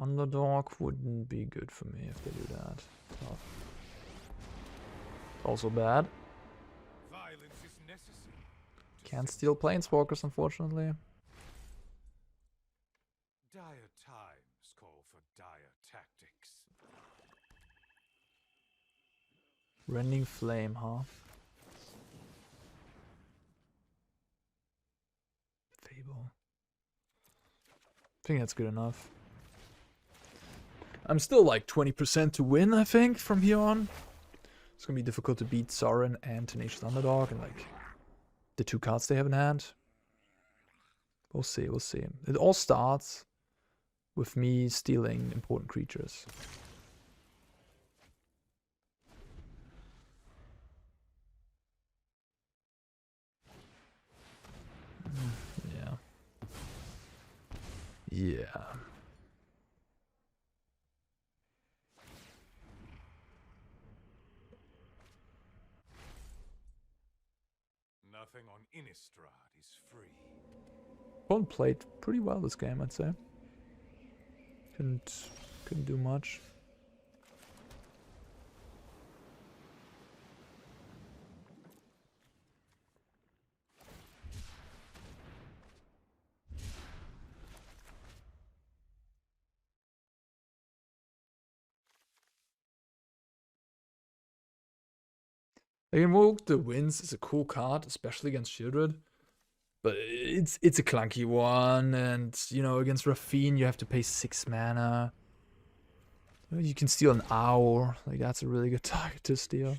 Underdog wouldn't be good for me if they do that. Tough. Also bad. Violence is necessary. Can't steal Planeswalkers, unfortunately. Dire times call for dire tactics. Rending Flame, huh? Fable. I think that's good enough. I'm still like 20% to win, I think, from here on. It's gonna be difficult to beat Soaring and Tenacious Underdog and like the 2 cards they have in hand. We'll see, we'll see. It all starts with me stealing important creatures. Yeah. Yeah. Nothing on Innistrad is free. Opponent played pretty well this game, I'd say. Couldn't do much. Like, Invoke the Winds is a cool card, especially against Shieldred. But it's a clunky one, and you know, against Raffine you have to pay 6 mana. You can steal an Owl, like that's a really good target to steal.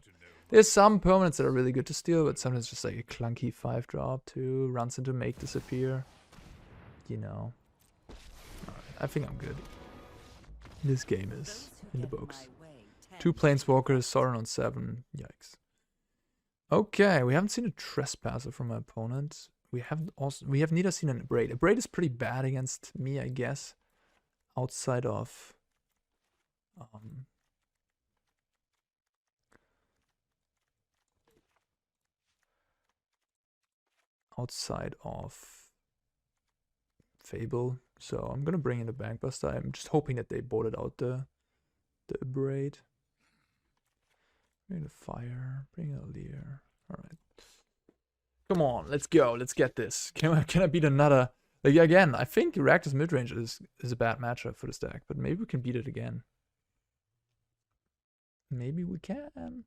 There's some permanents that are really good to steal, but sometimes just like a clunky 5-drop too, runs into Make Disappear. you know. Alright, I think I'm good. This game is in the books. 2 planeswalkers, Soaring on 7. Yikes. Okay, we haven't seen a trespasser from my opponent. We have neither seen an Abrade. Abrade is pretty bad against me, I guess. Outside of Fable. So I'm gonna bring in the Bankbuster. I'm just hoping that they boarded out the Abrade. Bring the fire. Bring a Lier. Alright. Come on, let's go. Let's get this. Can I beat another? Like, again, I think Rakdos midrange is a bad matchup for this deck, but maybe we can beat it again. Maybe we can.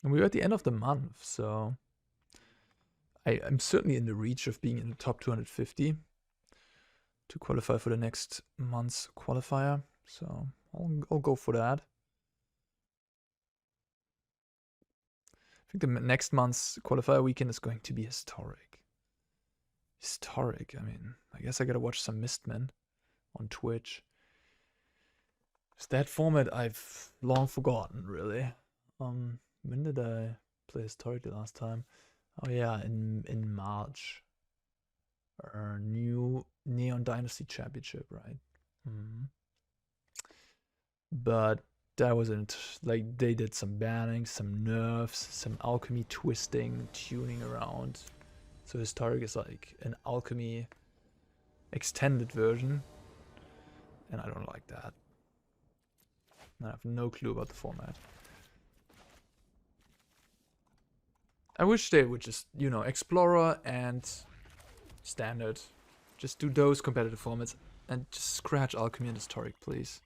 And we're at the end of the month, so I'm certainly in the reach of being in the top 250 to qualify for the next month's qualifier. So I'll go for that. I think the next month's qualifier weekend is going to be historic. Historic. I mean, I guess I gotta watch some Mistmen on Twitch. It's that format I've long forgotten, really. When did I play Historic the last time? Oh yeah, in March. Our new Neon Dynasty Championship, right? But that wasn't, like, they did some banning, some nerfs, some alchemy twisting, tuning around. So Historic is like an alchemy extended version. And I don't like that. I have no clue about the format. I wish they would just, you know, Explorer and Standard. Just do those competitive formats and just scratch Alchemy and Historic, please.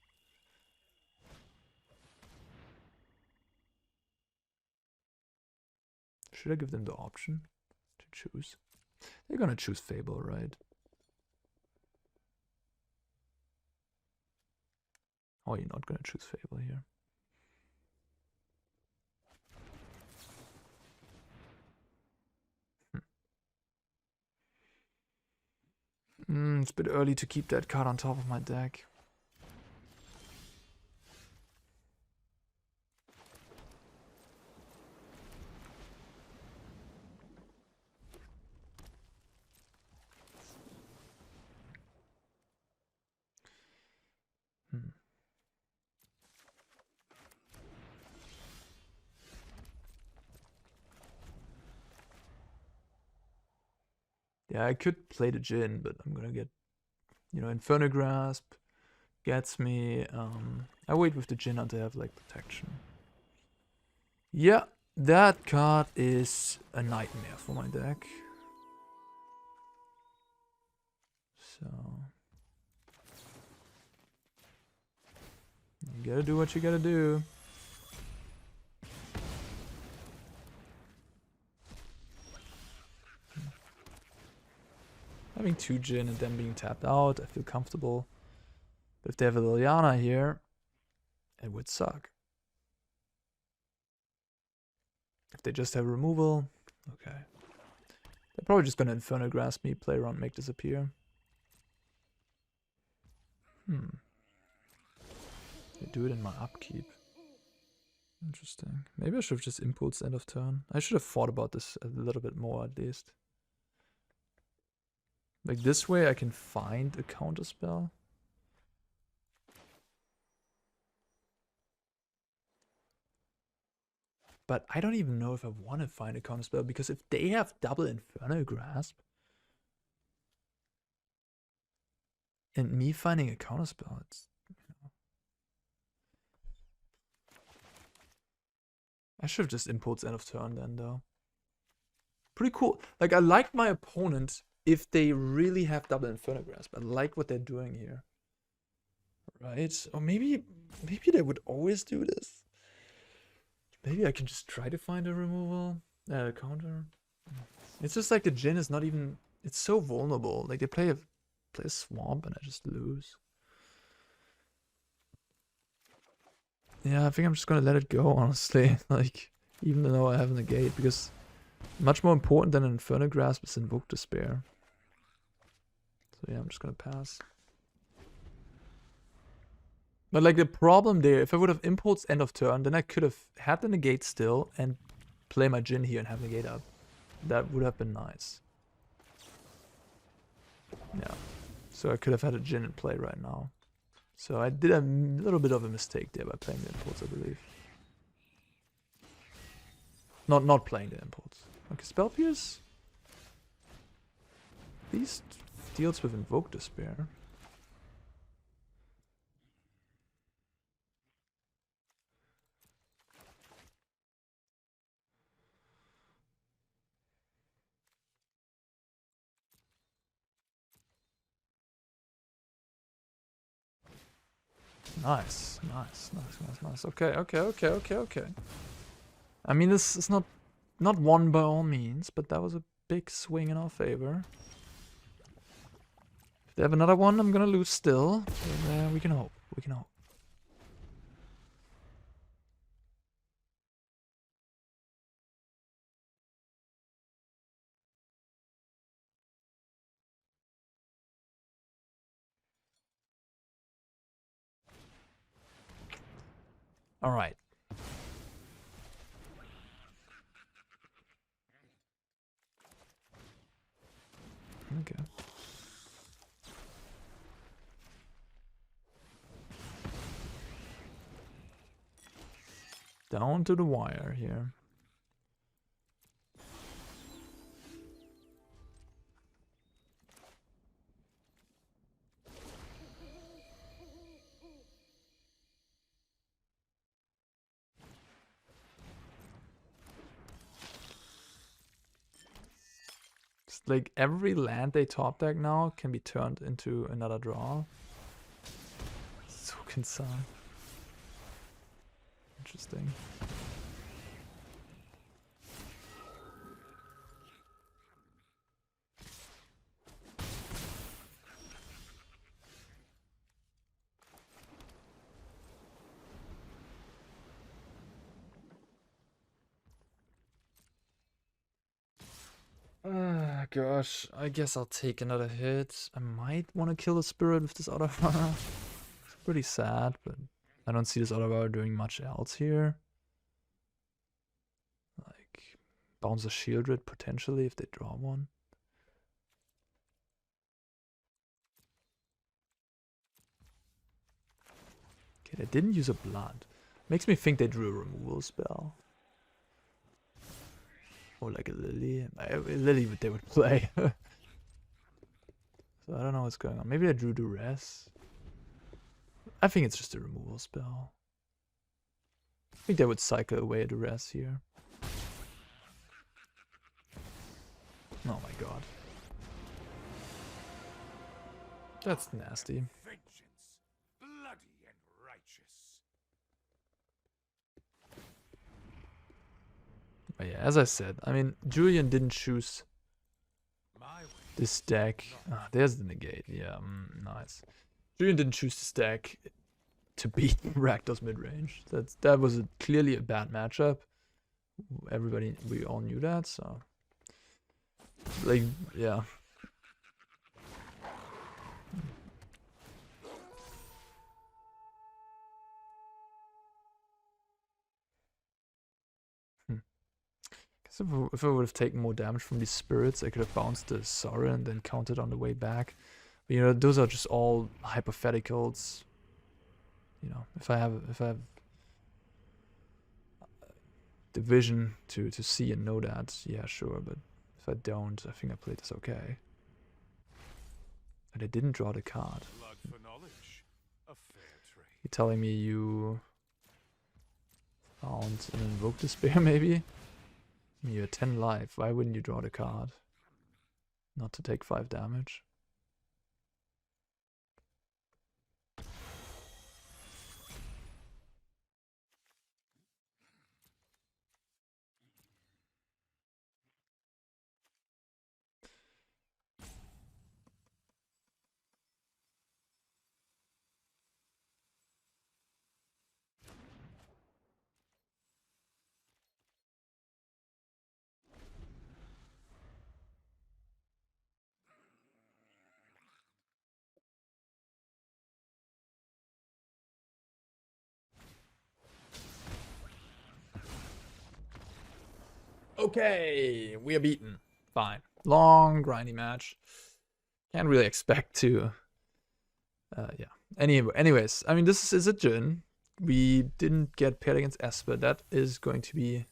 Should I give them the option to choose? They're gonna choose Fable, right? Oh, you're not gonna choose Fable here. It's a bit early to keep that card on top of my deck. Yeah, I could play the Djinn, but I'm gonna get, you know, Inferno Grasp gets me. I wait with the Djinn until I have, like, protection. Yeah, that card is a nightmare for my deck. So you gotta do what you gotta do. Having 2 Djinn and then being tapped out, I feel comfortable. But if they have a Liliana here, it would suck. If they just have removal, okay. They're probably just gonna Inferno Grasp me, play around, make disappear. They do it in my upkeep. Interesting. Maybe I should have just impulsed end of turn. I should have thought about this a little bit more at least. Like, this way I can find a counterspell. But I don't even know if I want to find a counterspell, because if they have double Inferno Grasp and me finding a counterspell, it's, you know. I should have just impulsed end of turn then, though. Pretty cool. Like, I liked my opponent if they really have double Inferno Grasp. I like what they're doing here. Right? Or maybe they would always do this. Maybe I can just try to find a removal, counter. It's just like the Djinn is not even. It's so vulnerable. Like they play a swamp and I just lose. Yeah, I think I'm just gonna let it go, honestly. Like, even though I have a Negate, because much more important than an Inferno Grasp is Invoke Despair. So yeah, I'm just gonna pass. But like the problem there, if I would have Impulse end of turn, then I could have had the Negate still and play my Djinn here and have Negate up. That would have been nice. Yeah. So I could have had a Djinn in play right now. So I did a little bit of a mistake there by playing the Impulse, I believe. Not playing the Impulse. Okay, Spell Pierce. These deals with Invoke Despair. Nice. Okay. I mean, this is not won by all means, but that was a big swing in our favor. If they have another one, I'm gonna lose still. But we can hope. All right. Okay. Down to the wire here. It's like every land they top deck now can be turned into another draw. Sokenzan. Interesting. Gosh, I guess I'll take another hit. I might want to kill the spirit with this Otawara. It's pretty sad, but I don't see this Otawara doing much else here. Like, bounce a Shieldred potentially if they draw one. Okay, they didn't use a blood. Makes me think they drew a removal spell. Or like a Lily. A Lily they would play. So I don't know what's going on. Maybe I drew Duress. I think it's just a removal spell. I think they would cycle away a Duress here. Oh my god. That's nasty. Vengeance, bloody and righteous. But yeah, as I said, I mean, Julian didn't choose this deck. Ah, there's the Negate. Yeah, nice. Julian didn't choose this deck to beat Rakdos midrange. That was clearly a bad matchup. We all knew that, so. Like, yeah. If I would have taken more damage from these spirits, I could have bounced the Soaring and then counted on the way back. But, you know, those are just all hypotheticals. You know, if I have the vision to see and know that, yeah, sure. But if I don't, I think I played this okay. And I didn't draw the card. Blood for knowledge, a fair trade. You're telling me you found an Invoke Despair, maybe? You're 10 life. Why wouldn't you draw the card? not to take 5 damage. Okay, we are beaten. Fine. Long, grindy match. Can't really expect to. Yeah. Anyways, I mean, this is a Djinn. We didn't get paired against Esper. That is going to be.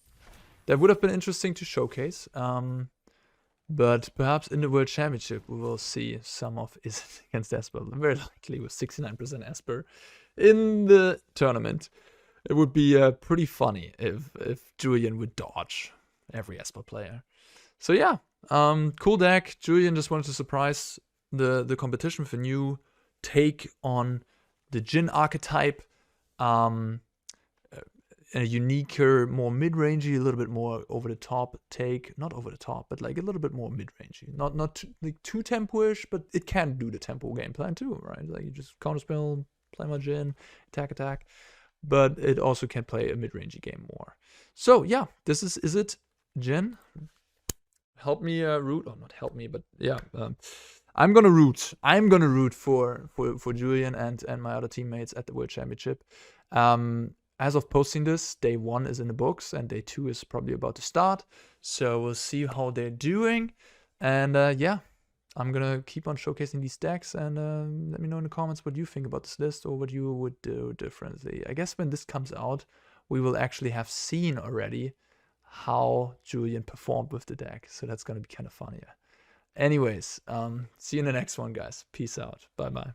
That would have been interesting to showcase. But perhaps in the World Championship, we will see some of Izzet against Esper. Very likely with 69% Esper in the tournament. It would be pretty funny if Julian would dodge every Esper player. So yeah, cool deck. Julian just wanted to surprise the competition with a new take on the Djinn archetype. A uniquer, more mid-rangey, a little bit more over the top take. Not over the top, but like a little bit more mid-rangey. Not like too tempo-ish, but it can do the tempo game plan too, right? Like you just counterspell, play my Djinn, attack. But it also can play a mid-rangey game more. So yeah, this is Izzet Djinn. Help me root, or not help me, but yeah, I'm gonna root. I'm gonna root for Julian and my other teammates at the World Championship. As of posting this, day 1 is in the books, and day 2 is probably about to start. So we'll see how they're doing. And yeah, I'm gonna keep on showcasing these decks, and let me know in the comments what you think about this list or what you would do differently. I guess when this comes out, we will actually have seen already how Julian performed with the deck. So that's gonna be kind of funny. Anyways, see you in the next one, guys. Peace out. Bye-bye.